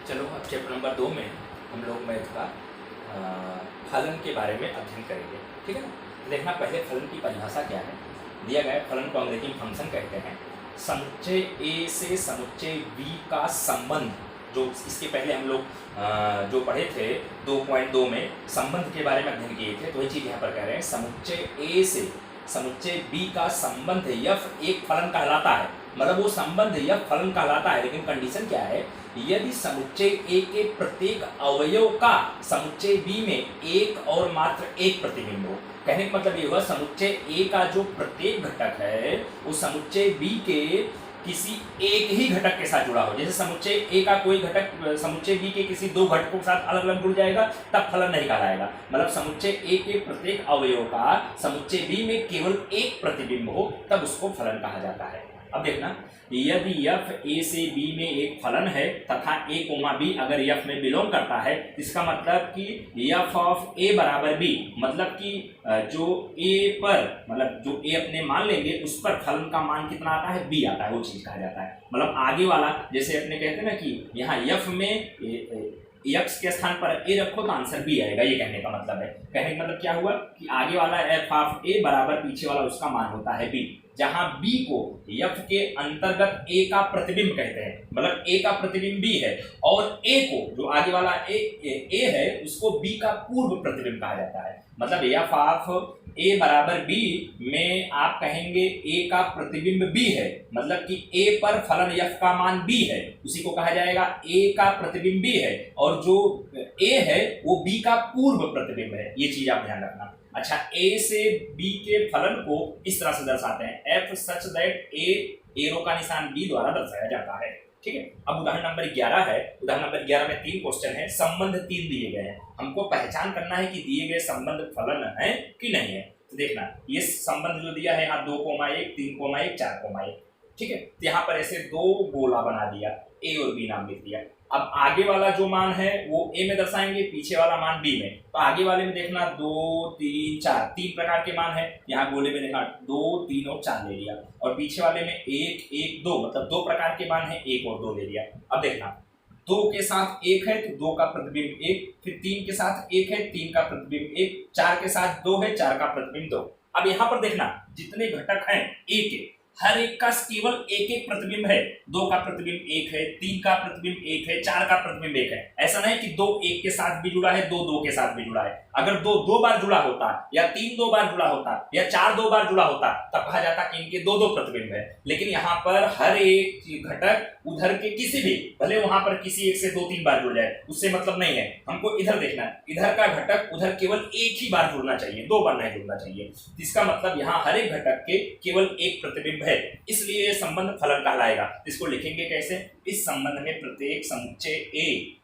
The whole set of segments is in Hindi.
चलो अब चैप्टर नंबर 2 में हम लोग मैथ का फलन के बारे में अध्ययन करेंगे। ठीक है ना। देखना पहले फलन की परिभाषा क्या है। दिया गया है फलन को अंग्रेजी में फंक्शन कहते हैं। समुच्चय ए से समुच्चय बी का संबंध, जो इसके पहले हम लोग जो पढ़े थे 2.2 में संबंध के बारे में अध्ययन किए थे, तो वही चीज़ यहाँ पर कह रहे हैं। समुच्चय ए से समुच्चय बी का संबंध यफ एक फलन कहलाता है। मतलब वो संबंध यफ फलन कहलाता है, लेकिन कंडीशन क्या है, यदि समुच्चय ए के प्रत्येक अवयव का समुच्चय बी में एक और मात्र एक प्रतिबिंब हो। कहने का मतलब ये हुआ समुच्चय ए का जो प्रत्येक घटक है वो समुच्चय बी के किसी एक ही घटक के साथ जुड़ा हो। जैसे समुच्चय ए का कोई घटक समुच्चय बी के किसी दो घटकों के साथ अलग अलग जुड़ जाएगा तब फलन नहीं कहलाएगा। मतलब समुच्चय ए के प्रत्येक अवयव का समुच्चय बी में केवल एक प्रतिबिंब हो तब उसको फलन कहा जाता है। अब देखना, यदि यफ ए से बी में एक फलन है तथा ए कोमा बी अगर यफ में बिलोंग करता है, इसका मतलब कि यफ ऑफ ए बराबर बी, मतलब कि जो ए पर मतलब जो ए अपने मान लेंगे उस पर फलन का मान कितना आता है, बी आता है, वो चीज कहा जाता है। मतलब आगे वाला जैसे अपने कहते हैं ना कि यहाँ यफ में यक्स के स्थान पर ए रखो तो आंसर बी आएगा, ये कहने का मतलब है। कहने का मतलब क्या हुआ कि आगे वाला एफ ऑफ ए बराबर पीछे वाला उसका मान होता है बी, जहां बी को यफ के अंतर्गत ए का प्रतिबिंब कहते हैं। मतलब ए का प्रतिबिंब बी है और ए को जो आगे वाला ए है उसको बी का पूर्व प्रतिबिंब कहा जाता है। मतलब यफ ऑफ ए बराबर बी में आप कहेंगे ए का प्रतिबिंब बी है, मतलब कि ए पर फलन यफ का मान बी है, उसी को कहा जाएगा ए का प्रतिबिंब बी है, और जो ए है वो बी का पूर्व प्रतिबिंब है। ये चीज आप ध्यान रखना। अच्छा, ए से बी के फलन को इस तरह से दर्शाते हैं, F such that A arrow का निशान बी द्वारा दर्शाया जाता है। ठीक है। अब उदाहरण नंबर 11 है। उदाहरण नंबर 11 में 3 क्वेश्चन है, संबंध 3 दिए गए हैं। हमको पहचान करना है कि दिए गए संबंध फलन है कि नहीं है। तो देखना, ये संबंध जो दिया है यहाँ 2,1, 3,1, 4,1। ठीक है। तो यहाँ पर ऐसे दो गोला बना दिया, ए और बी नाम लिख दिया। अब आगे वाला जो मान है वो ए में दर्शाएंगे, पीछे वाला मान बी में। तो आगे वाले में देखना 2, 3, 4 तीन प्रकार के मान है। यहाँ गोले में देखना 2, 3 और 4 ले लिया, और पीछे वाले में 1, 1, 2 मतलब दो प्रकार के मान है, 1 और 2 ले लिया। अब देखना, 2 के साथ 1 है तो 2 का प्रतिबिंब 1, फिर 3 के साथ 1 है 3 का प्रतिबिंब 1, 4 के साथ 2 है 4 का प्रतिबिंब 2। अब यहाँ पर देखना जितने घटक हैं ए के हर एक का केवल एक एक प्रतिबिंब है। 2 का प्रतिबिंब 1 है, 3 का प्रतिबिंब 1 है, 4 का प्रतिबिंब 1 है। ऐसा नहीं कि 2 1 के साथ भी जुड़ा है, 2 2 के साथ भी जुड़ा है। अगर 2 2 बार जुड़ा होता या 3 2 बार जुड़ा होता या 4 2 बार जुड़ा होता तब कहा जाता कि इनके 2 2 प्रतिबिंब है। लेकिन यहाँ पर हर एक घटक उधर के किसी भी, भले वहां पर किसी एक से 2-3 बार जुड़ जाए उससे मतलब नहीं है, हमको इधर देखना है। इधर का घटक उधर केवल एक ही बार जुड़ना चाहिए, 2 बार नहीं जुड़ना चाहिए। इसका मतलब यहाँ हर एक घटक के केवल एक प्रतिबिंब है, इसलिए ये संबंध फलन कहलाएगा। इसको लिखेंगे कैसे, इस संबंध में प्रत्येक समुच्चय ए,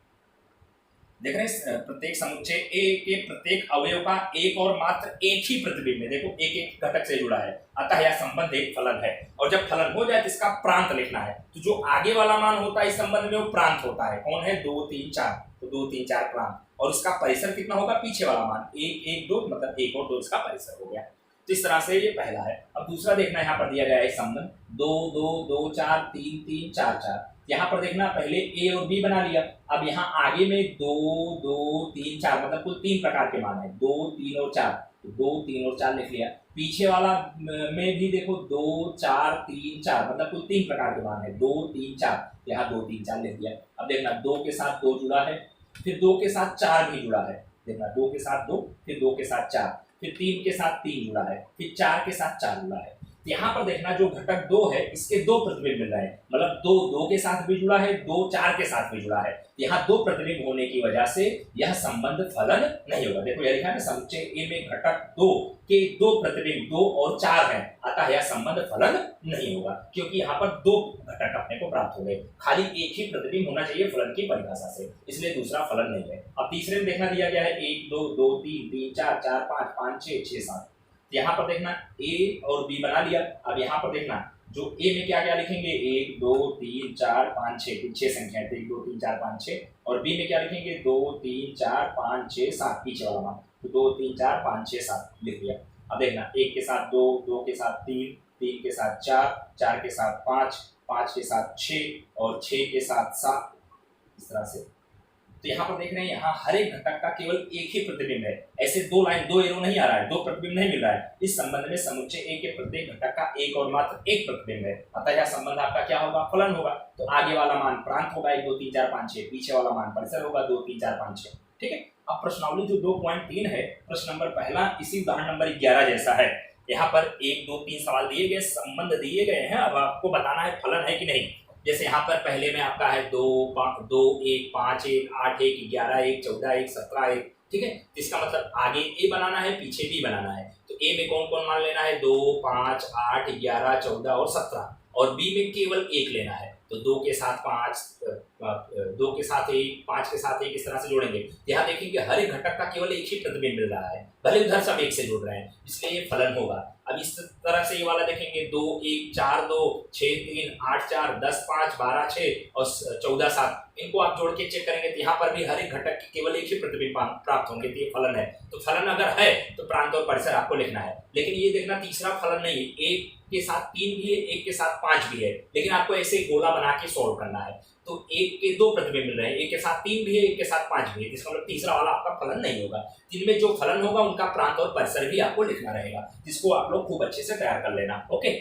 देख रहे हैं, प्रत्येक समुच्चय ए के प्रत्येक अवयव का एक और मात्र एक ही प्रतिबिंब है। देखो एक एक घटक से जुड़ा है, अतः यह संबंध एक फलन है। और जब फलन हो जाए तो इसका प्रांत लिखना है। तो जो आगे वाला मान होता है इस संबंध में वो प्रांत होता है। कौन है, 2, 3, 4, तो 2, 3, 4 प्रांत, और उसका परिसर कितना होगा, पीछे वाला मान 1, 1, 2 मतलब 1 और 2 इसका परिसर हो गया। तो इस तरह से ये पहला है। अब दूसरा देखना, यहाँ पर दिया गया है संबंध 2, 2, 2, 4, 3, 3, 4, 4। यहाँ पर देखना पहले ए और बी बना लिया। अब यहाँ आगे में 2, 2, 3, 4 मतलब कुल 3 प्रकार के मान है, 2, 3 और 4, तो 2, 3 और 4 लिख लिया। पीछे वाला में भी देखो 2, 4, 3, 4 मतलब कुल 3 प्रकार के मान है, 2, 3, 4, यहाँ 2, 3, 4 लिख दिया। अब देखना 2 के साथ 2 जुड़ा है, फिर 2 के साथ 4 भी जुड़ा है। देखना 2 के साथ 2, फिर 2 के साथ 4, फिर 3 के साथ 3 जुड़ा है, फिर 4 के साथ 4 जुड़ा है। यहाँ पर देखना जो घटक 2 है इसके 2 प्रतिबिंब मिल रहे हैं, मतलब 2 2 के साथ भी जुड़ा है, 2 4 के साथ भी जुड़ा है। यहाँ 2 प्रतिबिंब होने की वजह से यह संबंध फलन नहीं होगा। देखो यह लिखा है समुच्चय ए में घटक 2 के 2 प्रतिबिंब 2 और 4 हैं, अतः यह संबंध फलन नहीं होगा, क्योंकि यहाँ पर 2 घटक अपने को प्राप्त हो गए। खाली एक ही प्रतिबिंब होना चाहिए फलन की परिभाषा से, इसलिए दूसरा फलन नहीं है। अब तीसरे में देखना दिया गया है 1, 2, 2, 3, 3, 4, 4, 5, 5, 6, 6, 7। यहाँ पर देखना ए और बी बना लिया। अब यहाँ पर देखना जो ए में क्या क्या लिखेंगे, 1, 2, 3, 4, 5, 6, 6 संख्या है, 1, 2, 3, 4, 5, 6। और बी में क्या लिखेंगे, 2, 3, 4, 5, 6, 7 पीछे वाला मान, तो 2, 3, 4, 5, 6, 7 लिख दिया। अब देखना 1 के साथ 2, 2 के साथ 3, 3 के साथ 4, 4 के साथ 5, 5 के साथ 6 और 6 के साथ 7, इस तरह से। तो यहाँ पर देख रहे हैं, यहाँ हर एक घटक का केवल एक ही प्रतिबिंब है। ऐसे दो लाइन, दो एरो नहीं आ रहा है, दो प्रतिबिंब नहीं मिल रहा है। इस संबंध में समुच्चय ए के प्रत्येक घटक का एक और मात्र एक प्रतिबिंब है, अतः यह संबंध आपका क्या होगा, फलन होगा। तो आगे वाला मान प्रांत होगा 1 2 3 4 5 6, पीछे वाला मान परिसर होगा 2 3 4 5 6। ठीक है। अब प्रश्नावली जो 2.3 है, प्रश्न नंबर पहला इसी उदाहरण नंबर 11 जैसा है। यहाँ पर 1 2 3 सवाल दिए गए, संबंध दिए गए हैं, अब आपको बताना है फलन है कि नहीं। जैसे यहाँ पर पहले में आपका है 2 2 1 5 1 8 1 11 1 14 1 17 1। ठीक है। इसका मतलब आगे ए बनाना है, पीछे बी बनाना है। तो ए में कौन कौन मान लेना है, 2 5 8 11 14 और 17, और बी में केवल 1 लेना है। तो 2 के साथ 5, 2 के साथ 1, 5 के साथ 1, इस तरह से जोड़ेंगे। यहाँ देखेंगे हर एक घटक का केवल एक ही प्रतिबिंब मिल रहा है, भले उधर सब एक से जोड़ रहे हैं, इसलिए ये फलन होगा। अब इस तरह से ये वाला देखेंगे 2 1 4 2 6 3 8 4 10 5 12 6 और 14 7, इनको आप जोड़ के चेक करेंगे तो यहाँ पर भी हर एक घटक के केवल एक ही प्रतिबिंब प्राप्त होंगे, तो ये फलन है। तो फलन अगर है तो प्रांत और परिसर आपको लिखना है, लेकिन ये देखना तीसरा फलन नहीं है। 1 के साथ 3 भी है, 1 के साथ 5 भी है, लेकिन आपको ऐसे गोला बना के सॉल्व करना है। तो 1 के 2 प्रतिबिंब मिल रहे हैं, 1 के साथ 3 भी है, 1 के साथ 5 भी है, इसका मतलब तीसरा वाला आपका फलन नहीं होगा। जिनमें जो फलन होगा उनका प्रांत और परिसर भी आपको लिखना रहेगा, जिसको आप लोग खूब अच्छे से तैयार कर लेना। ओके।